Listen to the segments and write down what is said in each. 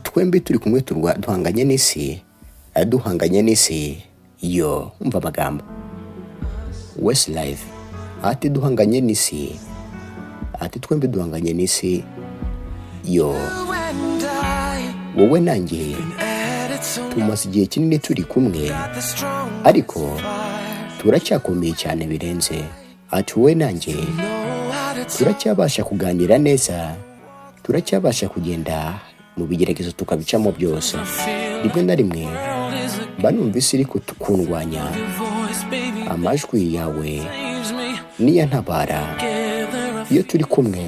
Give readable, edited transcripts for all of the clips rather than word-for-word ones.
twembi turi kumwe duhanganye n'isi, duhanganye n'isi. Yo umva amagambo Westlife ati duhanganye n'isi, ati twembi duhanganye n'isi. Yo wowe nanjye tumaze igihe kinini turi kumwe, ariko turacyakomeye cyane birenze. Ati wowe nanjye turacyabasha kuganira neza, turacyabasha kugenda mu bigeragezo tukabicamo byose. Rimwe na rimwe mba numva isi iri kundwanya, amajwi yawe niyo ntabara. Iyo turi kumwe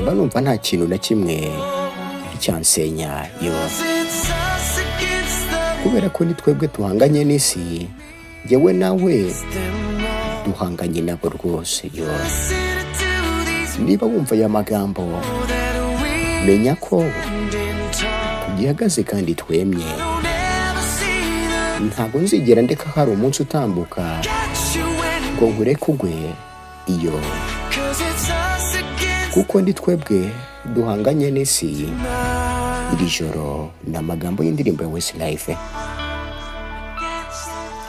mba numva nta kintu na kimwe cyansenya. Yo kubera ko ni twebwe duhanganye n'isi, njyewe nawe duhanganye nabo rwose. Yo niba wumva aya magambo, menya ko tugihagaze kandi twemye. Ntabwo nzigera ndeka hari umunsi utambuka ngo nkureke ugwe. Iyo kuko ndi twebwe duhanganye n'isi. Iri joro ni amagambo y'indirimbo ya Westlife.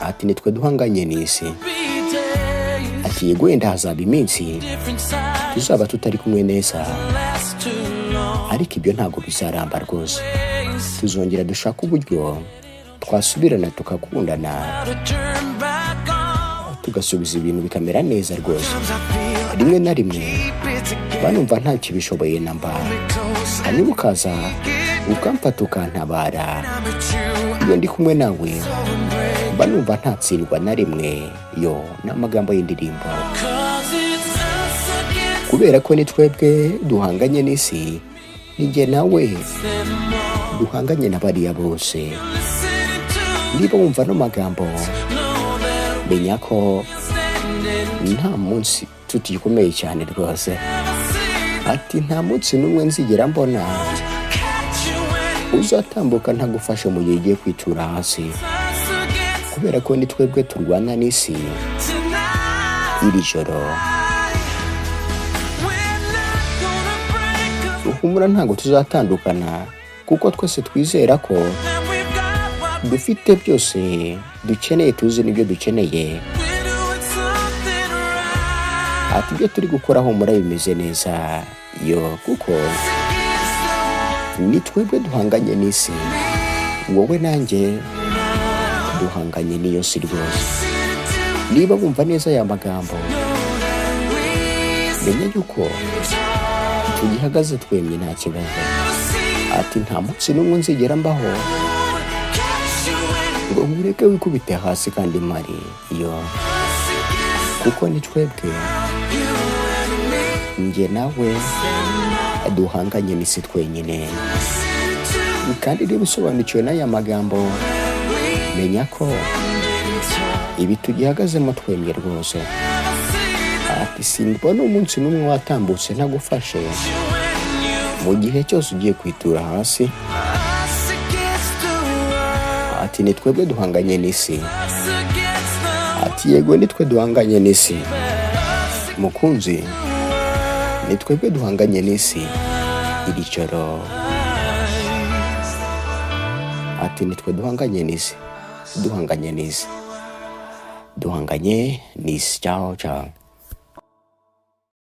Ati nitwe duhanganye n'isi. Ati yego wenda hazaba iminsi tuzaba tutari kumwe neza, ariko ibyo ntabwo bizaramba rwose. Tuzongera dushaka uburyo twasubirana tukakundana, tugasubiza ibintu bikamera neza rwose. Rimwe na rimwe banumva nta kibishoboye namba, hanyuma ukaza ukamfata ukantabara. Iyo ndi kumwe nawe banumva ntatsindwa na rimwe. Yo ni amagambo y'indirimbo. Kubera ko ni twebwe duhanganye n'isi, njye nawe duhanganye na bariya bose. Niba wumva no magambo, menya ko nta munsi tutikomeye cyane rwose. Ati nta munsi n'umwe nzigera mbona uzatambuka ntagufashe mu gihe ugiye kwitura hasi. Kubera ko ni twebwe turwana n'isi. Iri joro humura, ntabwo tuzatandukana, kuko twese twizera ko dufite byose dukeneye, tuzi n'ibyo dukeneye. Ati ibyo turi gukora humura bimeze neza. Yo kuko ni twebwe duhanganye n'isi, wowe nanjye duhanganye n'iyo si rwose. Niba wumva neza aya magambo, menya yuko tugihagaze twemye nta kibazo. Ati nta munsi n'umwe nzigera mbaho ngo nkureke wikubite hasi kandi mari. Yo kuko ni twebwe, njye nawe duhanganye n'isi twenyine. Kandi niba usobanukiwe n'aya magambo, menya ko ibi tugihagazemo twemye rwose. Ati simbona umunsi n'umwe watambutse ntagufashe mu gihe cyose ugiye kwitura hasi. Ati ni twebwe duhanganye n'isi. Ati yego nitwe duhanganye n'isi mukunzi, ni twebwe duhanganye n'isi. Iri joro ati nitwe duhanganye n'isi, duhanganye n'isi, duhanganye n'isi. Ciao ciao.